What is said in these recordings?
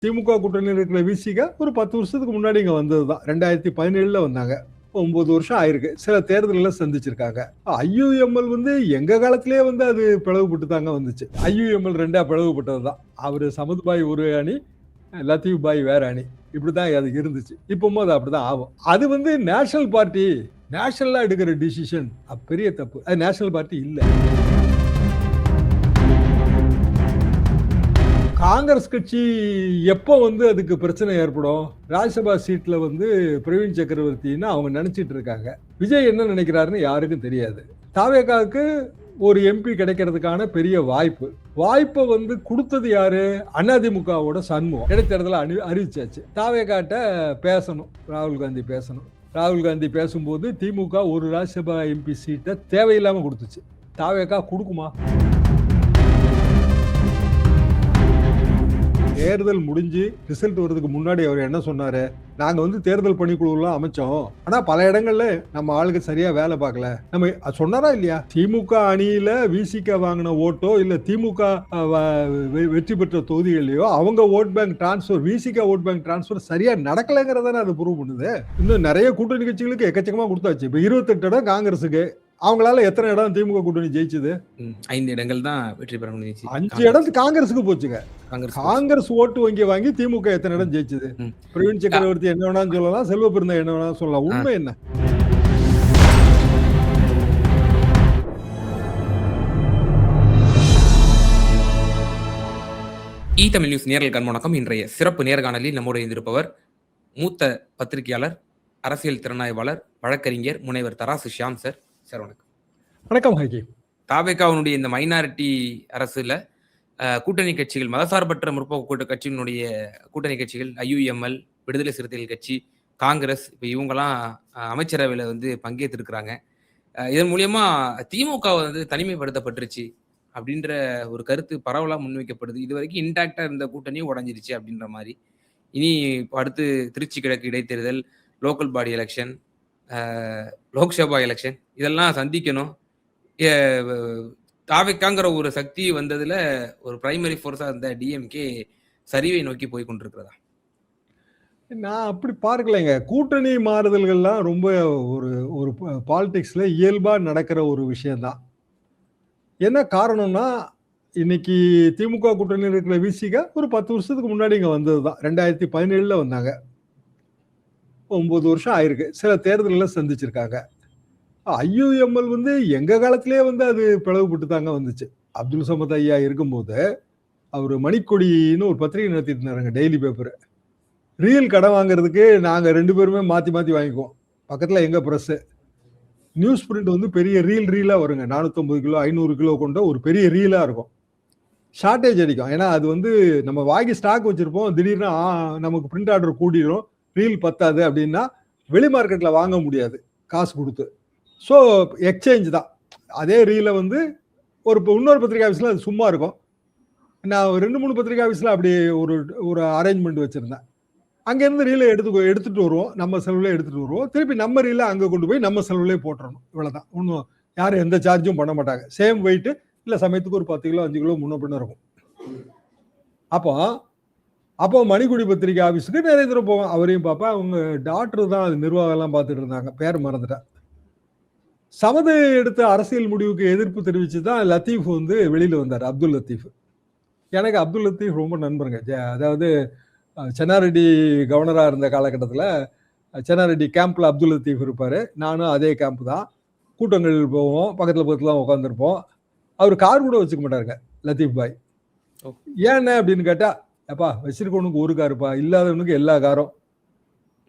திமுக கூட்டணியில் இருக்கிற விசிக ஒரு 10 வருஷத்துக்கு முன்னாடி இங்க வந்ததுதான். 2017ல வந்தாங்க. 9 வருஷம் ஆயிருக்கு. சில தேர்தல்கள சந்திச்சிருக்காங்க. ஐயுஎம்எல் எங்க காலத்திலேயே அது பிளவுபட்டு தாங்க வந்துச்சு. ஐயுஎம்எல் 2ஆ பிளவுபட்டதுதான். அவரு சமத்பாய் ஒரு அணி, லத்தீப் பாய் வேற அணி. இப்படிதான் அது இருந்துச்சு. இப்பவும் அது அப்படிதான் ஆகும். அது நேஷனல் பார்ட்டி நேஷனலா எடுக்கிற டிசிஷன் பெரிய தப்பு. அது நேஷனல் பார்ட்டி இல்ல. காங்கிரஸ் கட்சி எப்போ அதுக்கு பிரச்சனை ஏற்படும்? ராஜ்யசபா சீட்ல பிரவீன் சக்கரவர்த்தின்னு அவங்க நினைச்சிட்டு இருக்காங்க. விஜய் என்ன நினைக்கிறாருன்னு யாருக்கும் தெரியாது. தாவேகாவுக்கு ஒரு எம்பி கிடைக்கிறதுக்கான பெரிய வாய்ப்பை கொடுத்தது யாரு? அதிமுகவோட சண்முகம். இடைத்தேர்தலை அறிவிச்சாச்சு. தாவேகாட்ட பேசணும், ராகுல் காந்தி பேசணும். ராகுல் காந்தி பேசும்போது திமுக ஒரு ராஜ்யசபா எம்பி சீட்டை தேவையில்லாம கொடுத்துச்சு. தாவேகா கொடுக்குமா? தேர்தல் முடிஞ்சு ரிசல்ட் வர்றதுக்கு முன்னாடி அவர் என்ன சொன்னாரு? நாங்க தேர்தல் பணிக்குழுலாம் அமைச்சோம். ஆனா பல இடங்கள்ல நம்ம ஆளுக்கு சரியா வேலை பார்க்கல. நம்ம சொன்னாரா இல்லையா? திமுக அணியில விசிக வாங்கின ஓட்டோ இல்ல திமுக வெற்றி பெற்ற தொகுதிகளையோ அவங்க ஓட் பேங்க் டிரான்ஸ்பர், விசிக ஓட் பேங்க் டிரான்ஸ்பர் சரியா நடக்கலைங்கிறத அது ப்ரூவ் பண்ணுது. இன்னும் நிறைய கூட்டணி கட்சிகளுக்கு எக்கச்சக்கமா கொடுத்தாச்சு. இப்ப 28 இடம் காங்கிரஸுக்கு. அவங்களால எத்தனை இடம் திமுக கூட்டணி ஜெயிச்சது? 5 இடங்கள் தான் வெற்றி பெற முடிஞ்சிச்சு. 5 இடம் காங்கிரஸுக்கு போச்சுங்க. காங்கிரஸ் ஓட்டு வங்கி திமுக எத்தனை இடம் ஜெயிச்சது? பிரவீன் சக்கரவர்த்தி என்ன வேணாலும் சொல்லலாம், செல்வ பெருந்தா என்ன வேணாலும் சொல்லலாம். உண்மை என்ன? தமிழ் நியூஸ் நேரல் கண்வணக்கம். இன்றைய சிறப்பு நேர்காணலில் நம்மோடு இருந்திருப்பவர் மூத்த பத்திரிகையாளர், அரசியல் திறனாய்வாளர், வழக்கறிஞர் முனைவர் தராசு ஷியாம் சார். சார் வணக்கம். வணக்கம் ஹாக்கி. தாவேகாவுடைய இந்த மைனாரிட்டி அரசுல கூட்டணி கட்சிகள், மதசார்பற்ற முற்போக்கு கட்சியினுடைய கூட்டணி கட்சிகள், ஐயுஎம்எல், விடுதலை சிறுத்தைகள் கட்சி, காங்கிரஸ், இப்போ இவங்கெல்லாம் அமைச்சரவையில் பங்கேற்றிருக்கிறாங்க. இதன் மூலியமா திமுக தனிமைப்படுத்தப்பட்டுருச்சு அப்படின்ற ஒரு கருத்து பரவலாக முன்வைக்கப்படுது. இது வரைக்கும் இன்டாக்டா இருந்த கூட்டணியும் உடஞ்சிருச்சு அப்படின்ற மாதிரி. இனி அடுத்து திருச்சி கிழக்கு இடைத்தேர்தல், local body election, Lok Sabha election இதெல்லாம் சந்திக்கணும். தாவேகாங்கிற ஒரு சக்தி வந்ததுல ஒரு பிரைமரி ஃபோர்ஸா இருந்த டிஎம்கே சரிவை நோக்கி போய் கொண்டிருக்கிறதா? நான் அப்படி பார்க்கலைங்க. கூட்டணி மாறுதல்கள்லாம் ரொம்ப ஒரு பாலிடிக்ஸ்ல இயல்பா நடக்கிற ஒரு விஷயம்தான். என்ன காரணம்னா, இன்னைக்கு திமுக கூட்டணியில் இருக்கிற விசிக ஒரு 10 வருஷத்துக்கு முன்னாடி இங்க வந்ததுதான். 2017ல வந்தாங்க. 9 வருஷம் ஆயிருக்கு. சில தேர்தல்களை சந்திச்சிருக்காங்க. ஐயுஎம்எல் எங்க காலத்திலேயே அது பிளவுபட்டு தாங்க வந்துச்சு. அப்துல் சமத் ஐயா இருக்கும்போது அவரு மணிக்கொடின்னு ஒரு பத்திரிகை நடத்திட்டு இருந்தாருங்க, டெய்லி பேப்பர். ரீல் கடன் வாங்குறதுக்கு நாங்க 2 பேருமே மாத்தி வாங்கிக்குவோம். பக்கத்துல எங்க பிரஸ். நியூஸ் பிரிண்ட் பெரிய ரீலா வருங்க. 450 கிலோ 500 கிலோ கொண்ட ஒரு பெரிய ரீலா இருக்கும். ஷார்டேஜ் அடிக்கும். ஏன்னா அது நம்ம வாங்கி ஸ்டாக் வச்சிருப்போம். திடீர்னு நமக்கு பிரிண்ட் ஆர்டர் கூடிடும், ரீல் பத்தாது அப்படின்னா வெளி மார்க்கெட்ல வாங்க முடியாது காசு கொடுத்து. ஸோ எக்ஸ்சேஞ்ச் தான். அதே ரீல இன்னொரு பத்திரிகை ஆஃபீஸில் அது சும்மா இருக்கும். நான் 2-3 பத்திரிகை ஆஃபீஸில் அப்படி ஒரு அரேஞ்ச்மெண்ட் வச்சுருந்தேன். அங்கேருந்து ரீலை எடுத்துகிட்டு வருவோம். நம்ம செலவுலேயே எடுத்துகிட்டு வருவோம். திருப்பி நம்ம ரீலை அங்கே கொண்டு போய் நம்ம செலவுலேயே போட்டுறணும். இவ்வளோதான். ஒன்றும் யாரும் எந்த சார்ஜும் பண்ண மாட்டாங்க. Same weight. இல்லை சமயத்துக்கு ஒரு 10 கிலோ 5 கிலோ முன்ன பின்ன இருக்கும். அப்போ மணிக்குடி பத்திரிகை ஆஃபீஸுக்கு நிறைய தூரம் போவோம். அவரையும் பார்ப்பேன். அவங்க டாக்டர் தான் அது நிர்வாகம்லாம் பார்த்துட்டு இருந்தாங்க. பேர் மறந்துட்டேன். சமது எடுத்த அரசியல் முடிவுக்கு எதிர்ப்பு தெரிவித்து தான் லத்தீஃப் வெளியில் வந்தார். அப்துல் லத்தீஃப். எனக்கு அப்துல் லத்தீஃப் ரொம்ப நண்பருங்க. அதாவது சென்னாரெட்டி கவர்னராக இருந்த காலகட்டத்தில் சென்னாரெட்டி கேம்பில் அப்துல் லத்தீஃப் இருப்பார். நானும் அதே கேம்ப் தான். கூட்டங்கள் போவோம், பக்கத்தில் தான் உட்காந்துருப்போம். அவர் கார் கூட வச்சுக்க மாட்டாருங்க லத்தீஃப் பாய். ஏன்னு அப்படின்னு கேட்டால், எப்பா வச்சிருக்கவனுக்கு ஒரு காருப்பா, இல்லாதவனுக்கு எல்லா காரும்.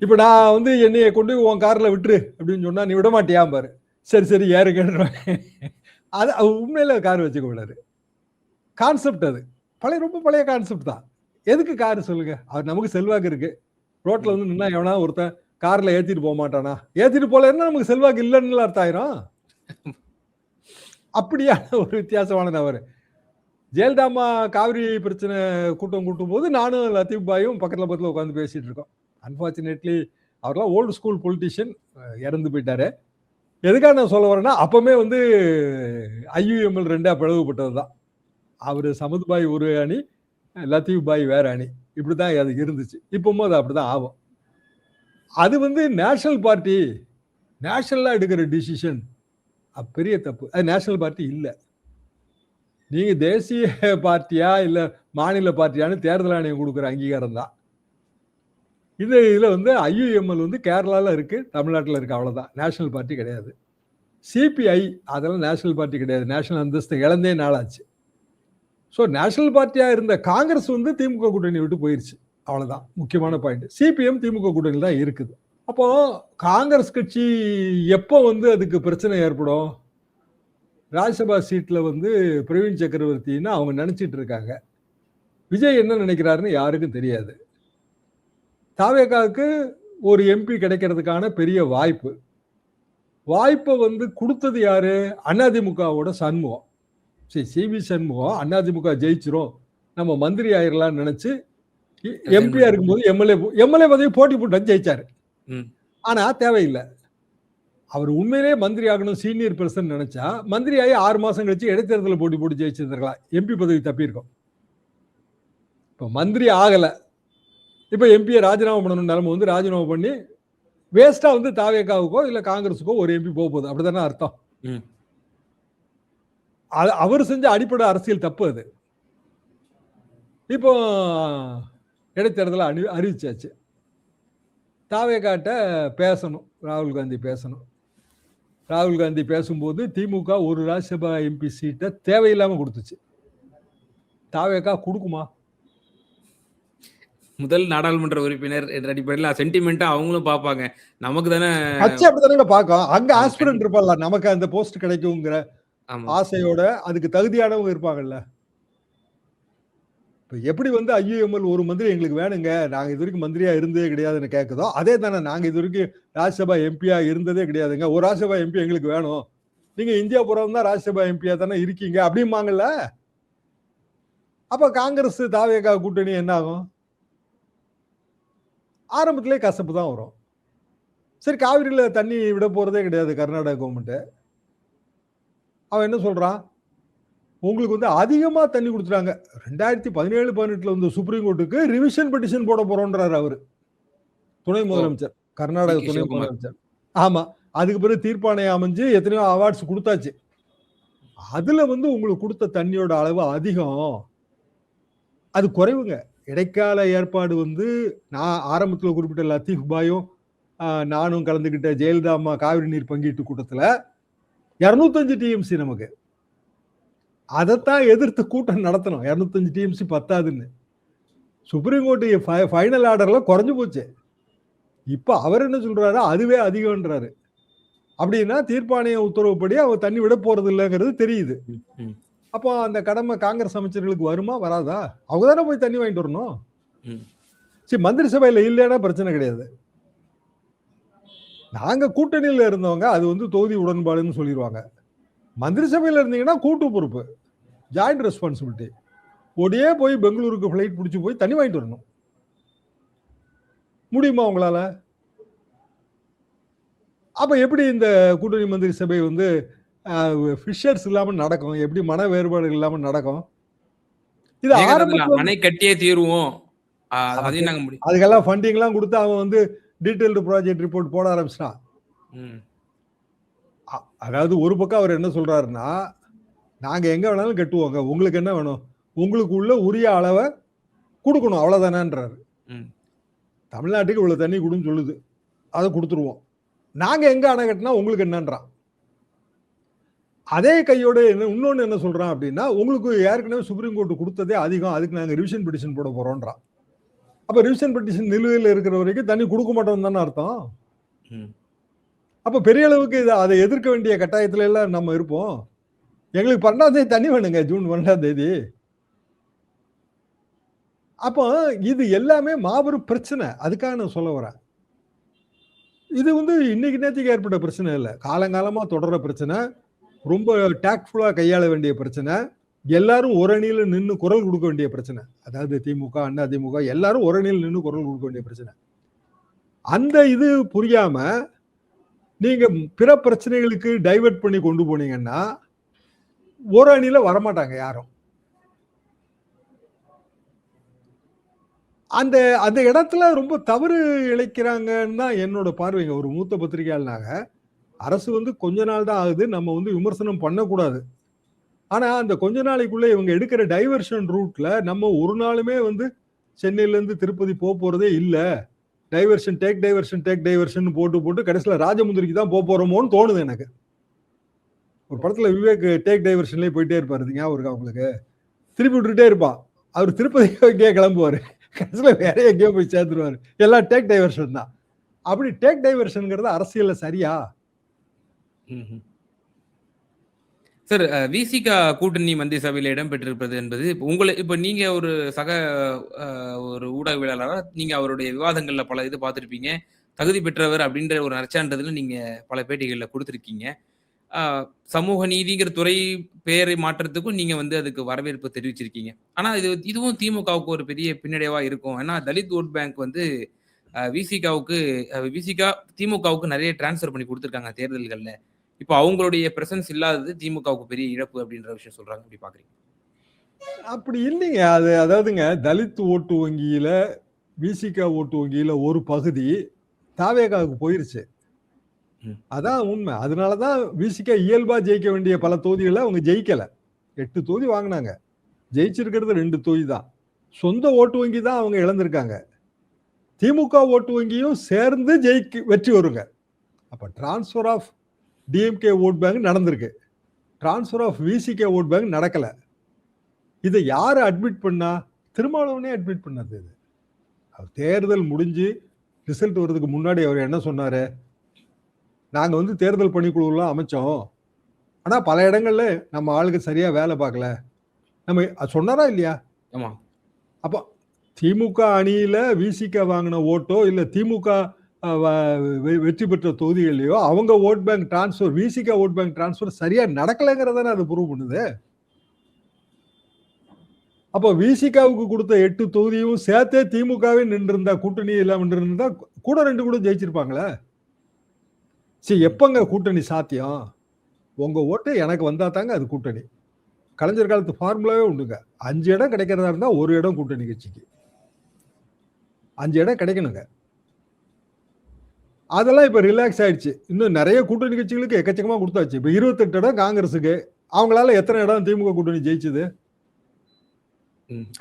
இப்போ நான் என்னையை கொண்டு உன் காரில் விட்டுரு அப்படின்னு சொன்னால் நீ விட மாட்டியாம் பாரு. சரி ஏறுங்கன்றாங்க. அது உண்மையில கார் வச்சுக்க கூடாது. கான்செப்ட் அது ரொம்ப பழைய கான்செப்ட் தான். எதுக்கு கார் சொல்லுங்க? அவர் நமக்கு செல்வாக்கு இருக்கு. ரோட்ல நின்னா எவனா ஒருத்தன் கார்ல ஏத்திட்டு போக மாட்டானா? ஏத்திட்டு போலன்னா நமக்கு செல்வாக்கு இல்லைன்னு அர்த்தம் ஆயிரும். அப்படியான ஒரு வித்தியாசமான நபர். ஜெயலலிதாமா காவிரி பிரச்சனை கூட்டும் போது நானும் லத்தீப் பாயும் பக்கத்துல உட்காந்து பேசிட்டு இருக்கோம். அன்பார்ச்சுனேட்லி அவர்லாம் ஓல்டு ஸ்கூல் பொலிட்டிஷியன், இறந்து போயிட்டாரு. எதுக்காக நான் சொல்ல வரேன்னா, அப்பவுமே ஐயுஎம்எல் 2ஆ பிளவுபட்டது தான். அவரு சமத்பாய் ஒரு அணி, லத்தீப் பாய் வேற அணி. இப்படிதான் அது இருந்துச்சு. இப்பவும் அது அப்படிதான் ஆகும். அது வந்து நேஷனல் பார்ட்டி நேஷனலா எடுக்கிற டிசிஷன் பெரிய தப்பு. அது நேஷனல் பார்ட்டி இல்ல. நீங்க தேசிய பார்ட்டியா இல்ல மாநில பார்ட்டியான்னு தேர்தல் ஆணையம் கொடுக்குற அங்கீகாரம் தான். இதுல வந்து ஐயுஎம்எல் வந்து கேரளால இருக்கு, தமிழ்நாட்டுல இருக்கு, அவ்வளவுதான். நேஷனல் பார்ட்டி கிடையாது. சிபிஐ அதெல்லாம் நேஷனல் பார்ட்டி கிடையாது. நேஷனல் அந்தஸ்து இழந்தே நாளாச்சு. ஸோ நேஷனல் பார்ட்டியா இருந்த காங்கிரஸ் வந்து திமுக கூட்டணி விட்டு போயிருச்சு, அவ்வளவுதான் முக்கியமான பாயிண்ட். சிபிஎம் திமுக கூட்டணி தான் இருக்குது. அப்போ காங்கிரஸ் கட்சி எப்போ வந்து அதுக்கு பிரச்சனை ஏற்படும்? ராஜ்யசபா சீட்ல வந்து பிரவீன் சக்கரவர்த்தின்னு அவங்க நினைச்சிட்டு இருக்காங்க. விஜய் என்ன நினைக்கிறாருன்னு யாருக்கும் தெரியாது. தாவேகாவுக்கு ஒரு எம்பி கிடைக்கிறதுக்கான பெரிய வாய்ப்பை வந்து கொடுத்தது யாரு? அதிமுகவோட சண்முகம். சிவி சண்முகம் அதிமுக ஜெயிச்சிரும், நம்ம மந்திரி ஆயிரலாம்னு நினைச்சு எம்பியா இருக்கும்போது எம்எல்ஏ பதவி போட்டி போட்டு ஜெயிச்சாரு. ஆனா தேவையில்லை. அவர் உண்மையிலே மந்திரி ஆகணும், சீனியர் பர்சன் நினைச்சா மந்திரி ஆகி 6 மாசம் கழிச்சு இடைத்தேர்தலில் போட்டி போட்டு ஜெயிச்சிருந்திருக்கலாம், எம்பி பதவி தப்பியிருக்கும். இப்போ மந்திரி ஆகல, இப்போ எம்பியை ராஜினாமா பண்ணணும் நிலைமை வந்து ராஜினாமா பண்ணி வேஸ்டா வந்து தாவேகாவுக்கோ இல்ல காங்கிரஸுக்கோ ஒரு எம்பி போக போகுது. அப்படித்தானே அர்த்தம்? அவர் செஞ்ச அடிப்படை அரசியல் தப்பு அது. இப்போ இடைத்தேர்தலை அறிவிச்சாச்சு. தாவேகாட்ட பேசணும், ராகுல் காந்தி பேசணும். ராகுல் காந்தி பேசும்போது திமுக ஒரு ராஜ்யசபா எம்பி சீட்டை தேவையில்லாம கொடுத்துச்சு. தாவேகா கொடுக்குமா? முதல் நாடாளுமன்ற உறுப்பினர் என்ற அடிப்படையில் சென்டிமெண்டா அவங்களும் பார்ப்பாங்க. நமக்கு தானே கட்சி அப்படித்தானே பார்க்கும். அங்க ஆஸ்பிரண்ட் இருப்பாங்கல்ல, நமக்கு அந்த போஸ்ட் கிடைக்குங்கிற ஆசையோட அதுக்கு தகுதியானவங்க இருப்பாங்கல்ல. இப்போ எப்படி வந்து ஐயுஎம்எல் ஒரு மந்திரி எங்களுக்கு வேணுங்க, நாங்கள் இது வரைக்கும் மந்திரியா இருந்ததே கிடையாதுன்னு கேட்குதோ, அதே தானே நாங்கள் இது வரைக்கும் ராஜ்யசபா எம்பியா இருந்ததே கிடையாதுங்க, ஒரு ராஜ்யசபா எம்பி எங்களுக்கு வேணும், நீங்க இந்தியா புறம் தான் ராஜ்யசபா எம்பியா தானே இருக்கீங்க அப்படிம்பாங்கல்ல. அப்ப காங்கிரஸ் தாவேகா கூட்டணி என்ன ஆகும்? ஆரம்பத்திலே கசப்பு தான் வரும். சரி, காவிரியில தண்ணி விட போறதே கிடையாது கர்நாடக கவர்மெண்ட். அவன் என்ன சொல்றான்? உங்களுக்கு வந்து அதிகமா தண்ணி கொடுத்துட்டாங்க. 2017-18 வந்து சுப்ரீம் கோர்ட்டுக்கு ரிவிஷன் பெட்டிஷன் போட போறோன்றாரு அவரு, துணை முதலமைச்சர், கர்நாடக துணை முதலமைச்சர். ஆமா, அதுக்கு பிறகு தீர்ப்பாணையம் அமைஞ்சு எத்தனையோ அவார்ட்ஸ் கொடுத்தாச்சு. அதுல வந்து உங்களுக்கு கொடுத்த தண்ணியோட அளவு அதிகம், அது குறைவுங்க. இடைக்கால ஏற்பாடு வந்து நான் ஆரம்பத்தில் குறிப்பிட்ட லத்தீப் பாயும் நானும் கலந்துகிட்ட ஜெயலலிதா அம்மா காவிரி நீர் பங்கீட்டு கூட்டத்தில் 205 டிஎம்சி நமக்கு, அதைத்தான் எதிர்த்து கூட்டம் நடத்தணும். 205 டிஎம்சி பத்தாதுன்னு சுப்ரீம் கோர்ட்டு ஃபைனல் ஆர்டர்ல குறைஞ்சு போச்சு. இப்ப அவர் என்ன சொல்றாரு? அதுவே அதிகம்ன்றாரு. அப்படின்னா தீர்ப்பாணைய உத்தரவுப்படி அவர் தண்ணி விட போறது இல்லைங்கிறது தெரியுது. அப்போ அந்த கடமை காங்கிரஸ் அமைச்சர்களுக்கு வருமா வராதா? அவங்க தானே போய் தண்ணி வாங்கிட்டு வரணும். சரி, மந்திரி சபையில இல்லைன்னா பிரச்சனை கிடையாது. நாங்க கூட்டணியில இருந்தவங்க அது வந்து தொகுதி உடன்பாடுன்னு சொல்லிடுவாங்க. மந்திரி சபையில இருந்தீங்கன்னா கூட்டு பொறுப்பு, ஜாயிண்ட் ரெஸ்பான்சிபிலிட்டி. ஒடியே போய் பெங்களூருக்கு ஃபிளைட் பிடிச்சி போய் தண்ணி வாங்கிட்டு வரணும். முடியுமா உங்களால? அப்ப எப்படி இந்த கூட்டணி மந்திரி சபை வந்து ஃபிஷர்ஸ் இல்லாம நடக்கும்? எப்படி மன வேறுபாடுகள் இல்லாம நடக்கும்? இது ஆரம்பத்துல மனை கட்டியே தீருவோம், அதுக்கெல்லாம் ஃபண்டிங் எல்லாம் கொடுத்து அவன் வந்து டீடைல்டு ப்ராஜெக்ட் ரிப்போர்ட் போட ஆரம்பிச்சிட்டான். அதாவது ஒரு பக்கம் அவர் என்ன சொல்றாருன்னா, நாங்க எங்க வேணாலும் கட்டுவோங்க, உங்களுக்கு என்ன வேணும், உங்களுக்கு உள்ள உரிய அளவை கொடுக்கணும், அவ்வளவுதானேன்றாரு. தமிழ்நாட்டுக்கு இவ்வளவு தண்ணி கொடுன்னு சொல்லுது, அதை கொடுத்துருவோம், நாங்க எங்க அணை கட்டினா உங்களுக்கு என்னன்றான். அதே கையோட இன்னொன்னு என்ன சொல்றான் அப்படின்னா, உங்களுக்கு ஏற்கனவே சுப்ரீம் கோர்ட் கொடுத்ததே அதிகம், அதுக்கு நாங்க ரிவிஷன் பெட்டிஷன் போட போறோம்ன்றான். அப்ப ரிவிஷன் பெட்டிஷன் நிலுவையில் இருக்கிற வரைக்கும் தண்ணி கொடுக்க மாட்டோம் தானே அர்த்தம். அப்ப பெரிய அளவுக்கு அதை எதிர்க்க வேண்டிய கட்டாயத்துல எல்லாம் நம்ம இருப்போம். எங்களுக்கு 12ஆம் தேதி தண்ணி வேணுங்க, ஜூன் 12ஆம் தேதி. அப்போ இது எல்லாமே மாபெரும் பிரச்சனை. அதுக்காக நான் சொல்ல வரேன், இது வந்து இன்னைக்கு நேரத்துக்கு ஏற்பட்ட பிரச்சனை இல்லை, காலங்காலமா தொடர்ற பிரச்சனை, ரொம்ப டாக்ட்ஃபுல்லா கையாள வேண்டிய பிரச்சனை, எல்லாரும் ஒரு அணியில நின்று குரல் கொடுக்க வேண்டிய பிரச்சனை. அதாவது திமுக, அதிமுக எல்லாரும் ஒரு அணியில் நின்று குரல் கொடுக்க வேண்டிய பிரச்சனை. அந்த இது புரியாம நீங்க பிற பிரச்சனைகளுக்கு டைவர்ட் பண்ணி கொண்டு போனீங்கன்னா ஒரு அணியில வரமாட்டாங்க யாரும். அந்த அந்த இடத்துல ரொம்ப தவறு இழைக்கிறாங்கன்னு தான் என்னோட பார்வைங்க. ஒரு மூத்த பத்திரிகையாளனாக அரசு வந்து கொஞ்ச நாள் தான் ஆகுது. நம்ம வந்து விமர்சனம் பண்ணக்கூடாது. ஆனா அந்த கொஞ்ச நாளைக்குள்ள இவங்க எடுக்கிற டைவர்ஷன் ரூட்ல நம்ம ஒரு நாளுமே வந்து சென்னையில இருந்து திருப்பதி போறதே இல்ல. டைவர்ஷன் டேக் டைவர்ஷன் போட்டு கடைசியில ராஜமுந்திரிக்கு தான் போறோமோன்னு தோணுது எனக்கு. ஒரு படத்துல விவேக் டேக் டைவர்ஷன்லயே போயிட்டே இருப்பாரு. ஞாபகம் இருக்கா உங்களுக்கு? திருப்பி விட்டுட்டே இருப்பான். அவர் திருப்பதி எங்கேயோ கிளம்புவாரு. கடைசியில வேற எங்கேயோ போய் சேர்த்துருவாரு. எல்லாம் டேக் டைவர்ஷன் தான். அப்படி டேக் டைவர்ஷன்ங்கிறது அரசியல்ல சரியா? சார், விசிக கூட்டணி மந்திரி சபையில இடம்பெற்றிருப்பது என்பது இப்ப நீங்க ஒரு சக ஒரு ஊடகவியலாளரா நீங்க அவருடைய விவாதங்கள்ல பல இது பார்த்திருப்பீங்க. தகுதி பெற்றவர் அப்படின்ற ஒரு நற்சான்றதுல நீங்க பல பேட்டிகள்ல கொடுத்திருக்கீங்க. சமூக நீதிங்கிற துறை பெயரை மாற்றத்துக்கும் நீங்க வந்து அதுக்கு வரவேற்பு தெரிவிச்சிருக்கீங்க. ஆனா இதுவும் திமுகவுக்கு ஒரு பெரிய பின்னடைவா இருக்கும். ஏன்னா தலித் ஓட் பேங்க் வந்து விசிகா திமுகவுக்கு நிறைய டிரான்ஸ்ஃபர் பண்ணி கொடுத்திருக்காங்க தேர்தல்கள்ல. இப்போ அவங்களுடைய பிரசன்ஸ் இல்லாதது திமுகவுக்கு பெரிய இழப்பு அப்படின்ற விஷயம் சொல்றாங்க. எப்படி பாக்குறீங்க? அப்படி இல்லைங்க. அதாவதுங்க தலித் ஓட்டு வங்கியில விசிக ஓட்டு வங்கியில ஒரு பகுதி தாவேகாவுக்கு போயிருச்சு. அதான் உண்மை. அதனாலதான் விசிக இயல்பா ஜெயிக்க வேண்டிய பல தொகுதிகளை அவங்க ஜெயிக்கல. 8 தொகுதி வாங்கினாங்க. ஜெயிச்சிருக்கிறது 2 தொகுதி தான். சொந்த ஓட்டு வங்கி தான் அவங்க இழந்திருக்காங்க. திமுக ஓட்டு வங்கியும் சேர்ந்து வெற்றி வருங்க. அப்ப transfer of DMK vote bank நடந்திருக்கு. Transfer of VCK vote bank நடக்கல. இதை யாரு அட்மிட் பண்ணா? திருமாவளவனே அட்மிட் பண்ணது. இது தேர்தல் முடிஞ்சு ரிசல்ட் வர்றதுக்கு முன்னாடி அவர் என்ன சொன்னாரு? நாங்க வந்து தேர்தல் பணிக்குழுலாம் அமைச்சோம். ஆனா பல இடங்கள்ல நம்ம ஆளுக்கு சரியா வேலை பார்க்கல. நம்ம சொன்னாரா இல்லையா? ஆமா. அப்போ திமுக அணியில விசிக வாங்கின ஓட்டோ இல்ல திமுக வெற்றி பெற்ற தொகுதிகளையோ அவங்க ஓட் பேங்க் டிரான்ஸ்பர் விசிக ஓட் பேங்க் டிரான்ஸ்பர் சரியா நடக்கலைங்கிறதானே அது ப்ரூவ் பண்ணுது. அப்போ விசிகாவுக்கு கொடுத்த 8 தொகுதியும் சேர்த்தே திமுகவே நின்று இருந்தா, கூட்டணி இல்லாம நின்று இருந்தா கூட 2 கூட ஜெயிச்சிருப்பாங்களே. சரி, எப்பங்க கூட்டணி சாத்தியம்? உங்க ஓட்டு எனக்கு வந்தா தாங்க அது கூட்டணி. கலைஞர் காலத்து ஃபார்முலாவே உண்டுங்க. 5 இடம் கிடைக்கிறதா இருந்தா 1 இடம் கூட்டணி கட்சிக்கு. 5 இடம் கிடைக்கணுங்க. அதெல்லாம் இப்ப ரிலாக்ஸ் ஆயிடுச்சு. இன்னும் நிறைய கூட்டணி கட்சிகளுக்கு எக்கச்சக்கமா கொடுத்தாச்சு. இப்ப 28 இடம் காங்கிரஸுக்கு. அவங்களால எத்தனை இடம் திமுக கூட்டணி ஜெயிச்சது?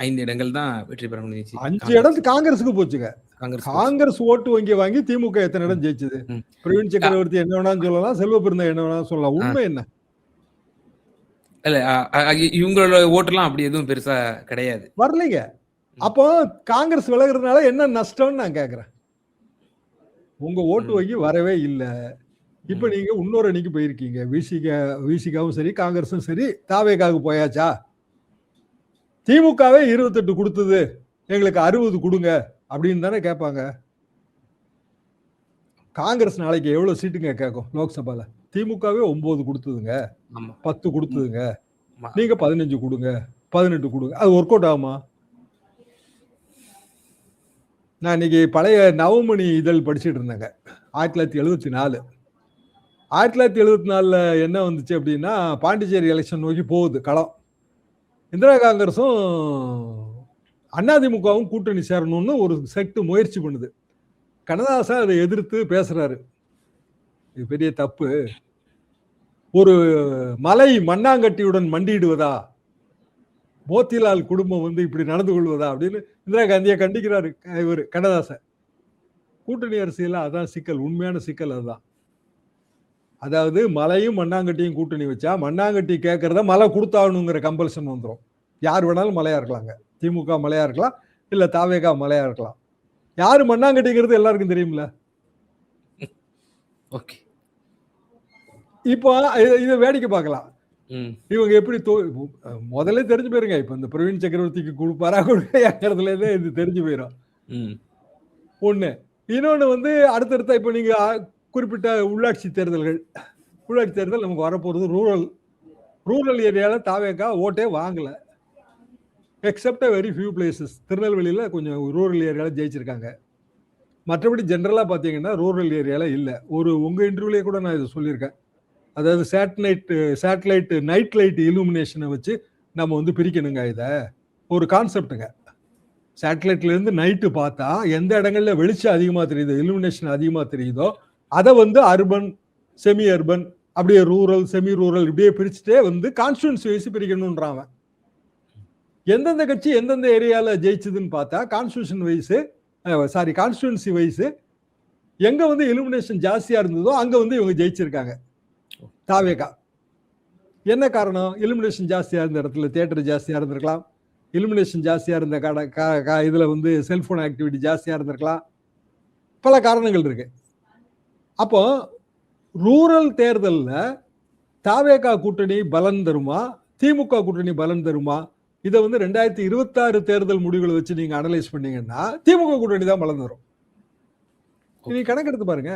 5 இடங்கள் தான் வெற்றி பெற முடிஞ்சிச்சு. 5 இடம் காங்கிரஸுக்கு போச்சுங்க. காங்கிரஸ் ஓட்டு வங்கி வாங்கி திமுக எத்தனை இடம் ஜெயிச்சது? பிரவீன் சக்கரவர்த்தி என்ன வேணாலும் சொல்லலாம், செல்வ பெருந்தா என்ன வேணாலும் சொல்லலாம். உண்மை என்ன? இல்ல, இவங்களோட ஓட்டுலாம் அப்படி எதுவும் பெருசா கிடையாது. வரலைங்க. அப்போ காங்கிரஸ் விலகுறதுனால என்ன நஷ்டம்னு நான் கேக்குறேன். உங்க ஓட்டு வங்கி வரவே இல்ல. இப்ப நீங்க இன்னொரு அணிக்கு போயிருக்கீங்க. விசிகாவும் சரி, காங்கிரஸும் சரி, தாவேகாவுக்கு போயாச்சா? திமுகவே 28 கொடுத்தது, எங்களுக்கு 60 கொடுங்க அப்படின்னு தானே கேட்பாங்க. காங்கிரஸ் நாளைக்கு எவ்வளவு சீட்டுங்க கேட்கும் லோக்சபால? திமுகவே 9 கொடுத்ததுங்க, 10 கொடுத்ததுங்க. நீங்க 15 கொடுங்க, 18 கொடுங்க. அது ஒர்க் அவுட் ஆகுமா? நான் இன்னைக்கு பழைய நவமணி இதழ் படிச்சுட்டு இருந்தேங்க. 1974. 1974 என்ன வந்துச்சு அப்படின்னா, பாண்டிச்சேரி எலெக்ஷன் நோக்கி போகுது களம். இந்திரா காங்கிரஸும் அதிமுகவும் கூட்டணி சேரணும்னு ஒரு செக்ட் முயற்சி பண்ணுது. கண்ணதாசன் அதை எதிர்த்து பேசுறாரு. இது பெரிய தப்பு. ஒரு மலை மண்ணாங்கட்டியுடன் மண்டியிடுவதா? மோத்திலால் குடும்பம் வந்து இப்படி நடந்து கொள்வதா அப்படின்னு இந்திரா காந்தியை கண்டிக்கிறாரு இவர் கண்ணதாசன். கூட்டணி அரசியல அதான் சிக்கல், உண்மையான சிக்கல் அதுதான். அதாவது மலையும் மண்ணாங்கட்டியும் கூட்டணி வச்சா மண்ணாங்கட்டி கேட்கறத மலை கொடுத்தாகணுங்கிற கம்பல்ஷன் வந்துடும். யார் வேணாலும் மலையா இருக்கலாங்க. திமுக மலையா இருக்கலாம், இல்ல தாவேகா மலையா இருக்கலாம். யாரு மண்ணாங்கட்டிங்கிறது எல்லாருக்கும் தெரியும்ல. இப்போ இதை வேடிக்கை பார்க்கலாம். இவங்க எப்படி முதல்ல தெரிஞ்சு போயிருங்க. இப்ப இந்த பிரவீன் சக்கரவர்த்திக்கு கொடுப்பாரா கொடுக்கறதுல இது தெரிஞ்சு போயிடும். ஒண்ணு. இன்னொன்னு வந்து அடுத்தடுத்த இப்ப நீங்க குறிப்பிட்ட உள்ளாட்சி தேர்தல் நமக்கு வரப்போறது ரூரல் ஏரியால தாவேகா ஓட்டே வாங்கல. Accept very few places. திருநெல்வேலியில கொஞ்சம் ரூரல் ஏரியால ஜெயிச்சிருக்காங்க. மற்றபடி ஜென்ரலா பாத்தீங்கன்னா ரூரல் ஏரியால இல்ல. உங்க இன்டர்வியூலயே கூட நான் இதை சொல்லியிருக்கேன். அதாவது சேட்டலைட் நைட் லைட் இலுமினேஷனை வச்சு நம்ம வந்து பிரிக்கணுங்க. இதை ஒரு கான்செப்டுங்க. சேட்டலைட்ல இருந்து நைட்டு பார்த்தா எந்த இடங்கள்ல வெளிச்சம் அதிகமா தெரியுதோ, illumination அதிகமா தெரியுதோ, அத வந்து அர்பன், செமி அர்பன், அப்படியே ரூரல், செமி ரூரல் இப்படியே பிரிச்சுட்டே வந்து கான்ஸ்டிட்யூன்சி வைஸ் பிரிக்கணும்ன்றான் அவன். எந்தெந்த கட்சி எந்தெந்த ஏரியால ஜெயிச்சதுன்னு பார்த்தா கான்ஸ்டிட்யூன்சி வைஸ் எங்க வந்து illumination ஜாஸ்தியா இருந்ததோ அங்க வந்து இவங்க ஜெயிச்சிருக்காங்க. தாவேகா. என்ன காரணம்? illumination ஜாஸ்தியா இருந்த இடத்துல தியேட்டர் ஜாஸ்தியா இருந்திருக்கலாம். illumination ஜாஸ்தியா இருந்த இதுல வந்து செல்போன் ஆக்டிவிட்டி ஜாஸ்தியா இருந்திருக்கலாம். பல காரணங்கள் இருக்கு. அப்போ ரூரல் தேர்தல்ல தாவேகா கூட்டணி பலன் தருமா, திமுக கூட்டணி பலன் தருமா? இதை வந்து 2026 தேர்தல் முடிவுகளை வச்சு நீங்க அனலைஸ் பண்ணீங்கன்னா திமுக கூட்டணி தான் பலன் தரும். நீங்க கணக்கெடுத்து பாருங்க.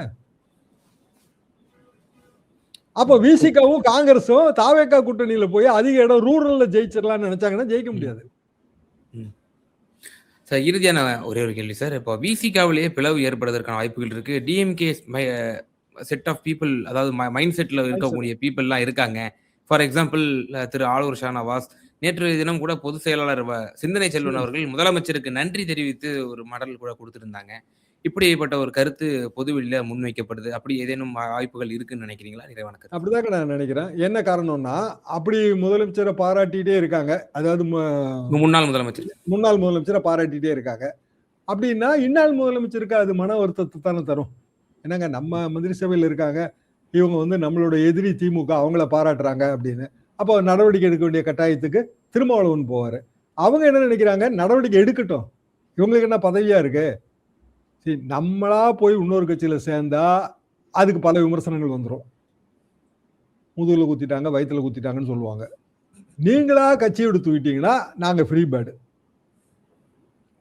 அப்ப விசிகாவும் காங்கிரஸும் தாவேகா கூட்டணியில போய் அதிக இடம் ரூரல்ல ஜெயிச்சிடலாம்னு நினைச்சாங்கன்னா ஜெயிக்க முடியாது. சார், இறுதியான ஒரே ஒரு கேள்வி சார். இப்போ விசிகாவிலேயே பிளவு ஏற்படுவதற்கான வாய்ப்புகள் இருக்கு. டிஎம்கே செட் ஆஃப் பீப்புள், அதாவது மைண்ட் செட்ல இருக்கக்கூடிய பீப்புள்லாம் இருக்காங்க. ஃபார் எக்ஸாம்பிள் திரு ஆலூர் ஷானவாஸ், நேற்று தினம் கூட பொதுச் செயலாளர் சிந்தனை செல்வன் அவர்கள் முதலமைச்சருக்கு நன்றி தெரிவித்து ஒரு மடல் கூட கொடுத்திருந்தாங்க. இப்படிப்பட்ட ஒரு கருத்து பொதுவெளியில முன்வைக்கப்படுது. அப்படி ஏதேனும் வாய்ப்புகள் இருக்குன்னு நினைக்கிறீங்களா? நிறைவான கருத்து. அப்படிதாங்க நான் நினைக்கிறேன். என்ன காரணம்னா, அப்படி முதலமைச்சரை பாராட்டிட்டே இருக்காங்க. அதாவது முன்னாள் முதலமைச்சரை பாராட்டிட்டே இருக்காங்க. அப்படின்னா இன்னாள் முதலமைச்சருக்கு அது மன வருத்தத்தை தானே தரும். என்னங்க, நம்ம மந்திரி சபையில் இருக்காங்க, இவங்க வந்து நம்மளோட எதிரி திமுக, அவங்கள பாராட்டுறாங்க அப்படின்னு. அப்போ நடவடிக்கை எடுக்க வேண்டிய கட்டாயத்துக்கு திருமாவளவன் போவாரு. அவங்க என்ன நினைக்கிறாங்க, நடவடிக்கை எடுக்கட்டும், இவங்களுக்கு என்ன பதவியா இருக்கு, சரி நம்மளா போய் இன்னொரு கட்சியில சேர்ந்தா அதுக்கு பல விமர்சனங்கள் வந்துடும். முதுகுல குத்திட்டாங்க, வயிற்றுல குத்திட்டாங்கன்னு சொல்லுவாங்க. நீங்களா கட்சியை விட்டு தூக்கிட்டீங்கன்னா நாங்க ஃப்ரீ பேர்டு.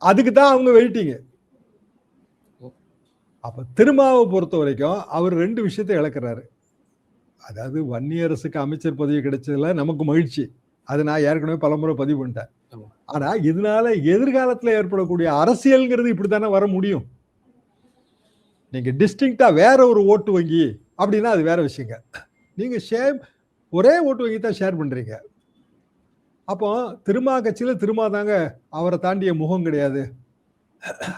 அதுக்கு தான் அவங்க வெயிட்டிங்க. அப்ப திருமாவை பொறுத்த வரைக்கும் அவர் 2 விஷயத்தை இழக்கிறாரு. அதாவது வன்னியரசுக்கு அமைச்சர் பதவி கிடைச்சதுல நமக்கு மகிழ்ச்சி, அது நான் ஏற்கனவே பலமுறை பதிவு பண்ணிட்டேன். ஆனா இதனால எதிர்காலத்துல ஏற்படக்கூடிய அரசியல்ங்கிறது இப்படித்தானே வர முடியும். நீங்க டிஸ்டிங்டா வேற ஒரு ஓட்டு வங்கி அப்படின்னா அது வேற விஷயங்க. நீங்க ஒரே ஓட்டு வங்கி தான் ஷேர் பண்றீங்க. அப்போ திருமா கட்சியில திருமா தாங்க, அவரை தாண்டிய முகம் கிடையாது.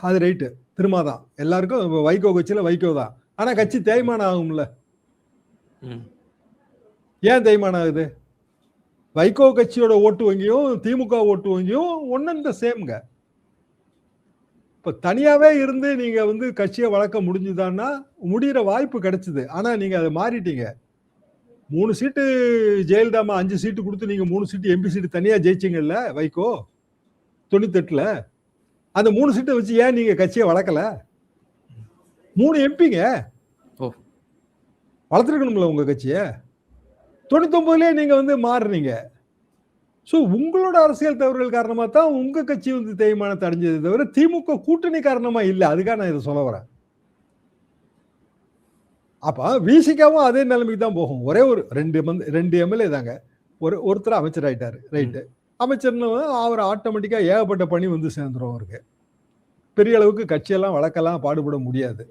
அது ரைட்டு, திருமா தான் எல்லாருக்கும். வைகோ கட்சியில வைகோ தான். ஆனா கட்சி தேய்மானம் ஆகும்ல. ஏன் தேய்மானம் ஆகுது? வைகோ கட்சியோட ஓட்டு வங்கியும் திமுக ஓட்டு வங்கியும் ஒன்னு இந்த சேம்ங்க. இப்ப தனியாவே இருந்து நீங்க வந்து கட்சியை வளர்க்க முடிஞ்சுதான்னா முடிகிற வாய்ப்பு கிடைச்சது. ஆனா நீங்க அதை மாறிட்டீங்க. 3 சீட்டு ஜெயலலிதாமா 5 சீட்டு கொடுத்து நீங்க 3 சீட்டு எம்பி சீட்டு தனியா ஜெயிச்சிங்கல்ல வைகோ 98ல. அந்த 3 சீட்டை வச்சு ஏன் நீங்க கட்சியை வளர்க்கல? 3 எம்பிங்க வளர்த்துருக்கணும்ல உங்க கட்சியை. 99லயே நீங்க வந்து மாறுறீங்க. ஸோ உங்களோட அரசியல் தவறுகள் காரணமா தான் உங்க கட்சி வந்து தேய்மானத்தை அடைஞ்சது தவிர திமுக கூட்டணி காரணமா இல்லை. அதுக்காக நான் இதை சொல்ல வரேன். அப்ப விசிகாவும் அதே நிலைமைக்கு தான் போகும். ஒரே ஒரு 2 எம்எல்ஏ தாங்க. ஒருத்தர் அமைச்சர் ஆயிட்டாரு, ரைட்டு. அமைச்சர்னு அவர் ஆட்டோமேட்டிக்கா ஏகப்பட்ட பணி வந்து சேர்ந்துரும் அவருக்கு. பெரிய அளவுக்கு கட்சியெல்லாம் வளர்க்கலாம் பாடுபட முடியாது.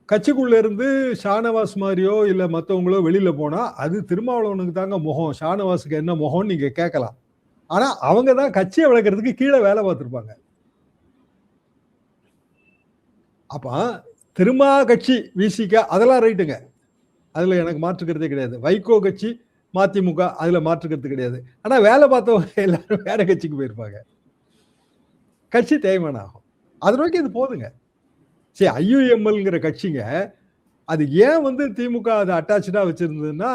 கட்சிக்குள்ள இருந்து ஷானவாஸ் மாதிரியோ இல்ல மற்றவங்களோ வெளியில போனா அது திருமாவளவனுக்கு தாங்க முகம், ஷானவாஸுக்கு என்ன முகம்னு நீங்க கேட்கலாம். ஆனா அவங்க தான் கட்சியை வளர்க்கறதுக்கு கீழே வேலை பார்த்திருப்பாங்க. அப்ப திருமா கட்சி விசிகா அதெல்லாம் ரைட்டுங்க, அதுல எனக்கு மாற்றுக்கிறதே கிடையாது. வைகோ கட்சி மதிமுக அதுல மாற்றுக்கிறது கிடையாது. ஆனா வேலை பார்த்தவங்க எல்லாரும் வேற கட்சிக்கு போயிருப்பாங்க. கட்சி தேய்மானம் ஆகும். அதை நோக்கி இது போதுங்க. சரி, ஐயுஎம்எல்ங்கிற கட்சிங்க அது ஏன் வந்து திமுக அதை அட்டாச்சா வச்சிருந்ததுன்னா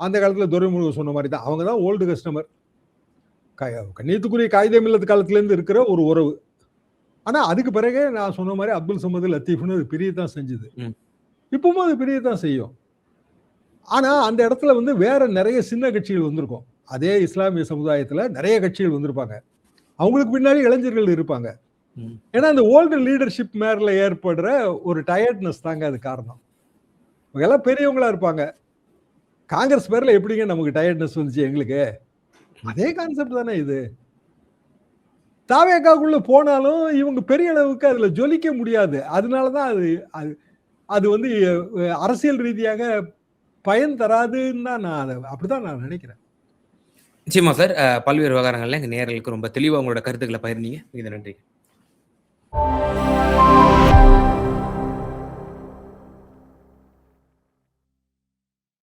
அந்த காலத்துல துரைமுருகன் சொன்ன மாதிரி தான். அவங்க தான் ஓல்டு கஸ்டமர். கண்ணியத்துக்குரிய காகிதம் இல்லத்து காலத்துல இருந்து இருக்கிற ஒரு உறவு. ஆனா அதுக்கு பிறகு நான் சொன்ன மாதிரி அப்துல் சமது லத்தீஃப்னு அது பிரியத்தான் செஞ்சது. இப்பவும் அது பிரியத்தான் செய்யும். ஆனா அந்த இடத்துல வந்து வேற நிறைய சின்ன கட்சிகள் வந்திருக்கும். அதே இஸ்லாமிய சமுதாயத்துல நிறைய கட்சிகள் வந்திருப்பாங்க. அவங்களுக்கு பின்னாடி இளைஞர்கள் இருப்பாங்க. ஏன்னா அந்த ஓல்டு லீடர்ஷிப் மேல ஏற்படுற ஒரு டயர்ட்னஸ் தாங்க அது காரணம். எல்லாம் பெரியவங்களா இருப்பாங்க. காங்கிரஸ் பேர்ல எப்படிங்க நமக்கு டயர்ட்னஸ் வந்துச்சு எங்களுக்கு? அதே கான்செப்ட் தானே இது. தாவேக்காக்குள்ள போனாலும் இவங்க பெரிய அளவுக்கு அதுல ஜொலிக்க முடியாது. அதனாலதான் அது வந்து அரசியல் ரீதியாக பயன் தராதுன்னு தான் நான் அப்படிதான் நான் நினைக்கிறேன். நிச்சயமா சார். பல்வேறு விவகாரங்கள்ல எங்க நேயர்களுக்கு ரொம்ப தெளிவா உங்களோட கருத்துக்கள பகிர்ந்தீங்க. மிக நன்றி.